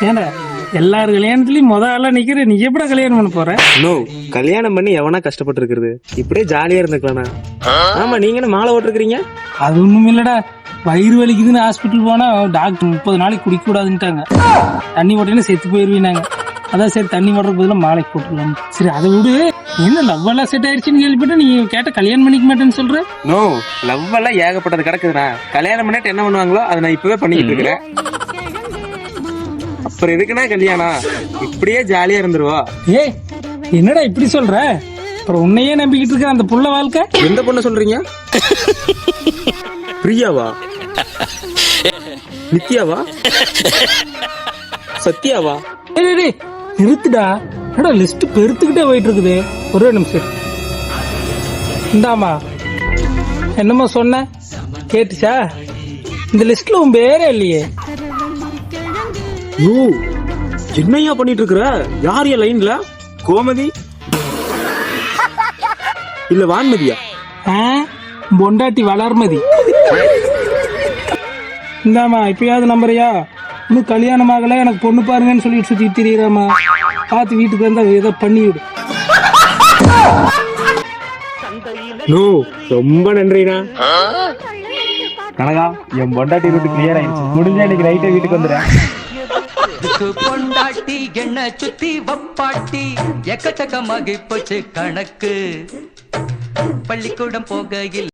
ஏன்னா எல்லாரும் கல்யாணத்துலயும் ஆளா நிக்கிற, நீ எப்படா கல்யாணம் பண்ண போற? நோ, கல்யாணம் பண்ணி எவனா கஷ்டப்பட்டு இருக்கிறது, இப்படியே ஜாலியா இருந்துக்கலாம்ண்ணா. ஆமா, நீங்க என்ன மாலை ஓட்டிருக்கீங்க? அது ஒண்ணும் இல்லடா, வயிறு வலிக்குதுன்னு ஹாஸ்பிட்டல் போனா டாக்டர் 30 நாளைக்கு குடிக்க கூடாதுன்ட்டாங்க. தண்ணி ஓட்டினா செத்து போயிருவீனாங்க. அதான் சரி, தண்ணி ஓட்டுறதுக்கு பதிலா மாலைக்கு போட்டுக்கலாம். சரி அதை விடு, என்ன லவ் எல்லாம் செட் ஆயிடுச்சுன்னு கேள்விப்பட்டு நீ கேட்ட கல்யாணம் பண்ணிக்க மாட்டேன்னு சொல்ற? நோ, லவ் எல்லாம் ஏகப்பட்டது கிடக்குதுண்ணா. கல்யாணம் பண்ணிட்டு என்ன பண்ணுவாங்களோ அதை நான் இப்பவே பண்ணிக்கிட்டு இருக்கிறேன். அப்புறம் எதுக்குன்னா கல்யாணம், இப்படியே ஜாலியா இருந்துருவா. ஏய், என்னடா இப்படி சொல்ற? அப்புறம் உன்னையே நம்பிக்கிட்டு இருக்க அந்த புள்ள வாழ்க்கை. எந்த பொண்ணு சொல்றீங்க? பிரியாவா? நித்யாவா? சத்யாவா? ஏய் நிறுத்துடா, என்னடா லிஸ்ட் பெருத்துக்கிட்டே போயிட்டு இருக்குது. ஒரே நிமிஷம் இந்தாமா, என்னமோ சொன்ன கேட்டுச்சா? இந்த லிஸ்ட்ல உன் பேரே இல்லையே. ஓ, என்னையா பண்ணிட்டு இருக்கிற? யார் என் லைன்ல? கோமதி இல்ல வான்மதியா? பொண்டாட்டி வளர்மதி. இந்தாமா, இப்பயாவது நம்புறியா? இன்னும் கல்யாணம் ஆகல, எனக்கு பொண்ணு பாருங்கன்னு சொல்லிட்டு சுத்திட்டு திரியிறாமா. பார்த்து வீட்டுக்கு வந்தா ஏதோ பண்ணிவிடு. நோ, ரொம்ப நன்றிண்ணா. கனகா, என் பொண்டாட்டி ரூட் கிளியர் ஆயிடுச்சு. முடிஞ்சா இன்னைக்கு நைட்டே வீட்டுக்கு வந்துடுறேன். பொண்டாட்டி என்ன சுத்தி வப்பாட்டி எக்கச்சக்கமாகி போச்சு கணக்கு. பள்ளிக்கூடம் போகையில்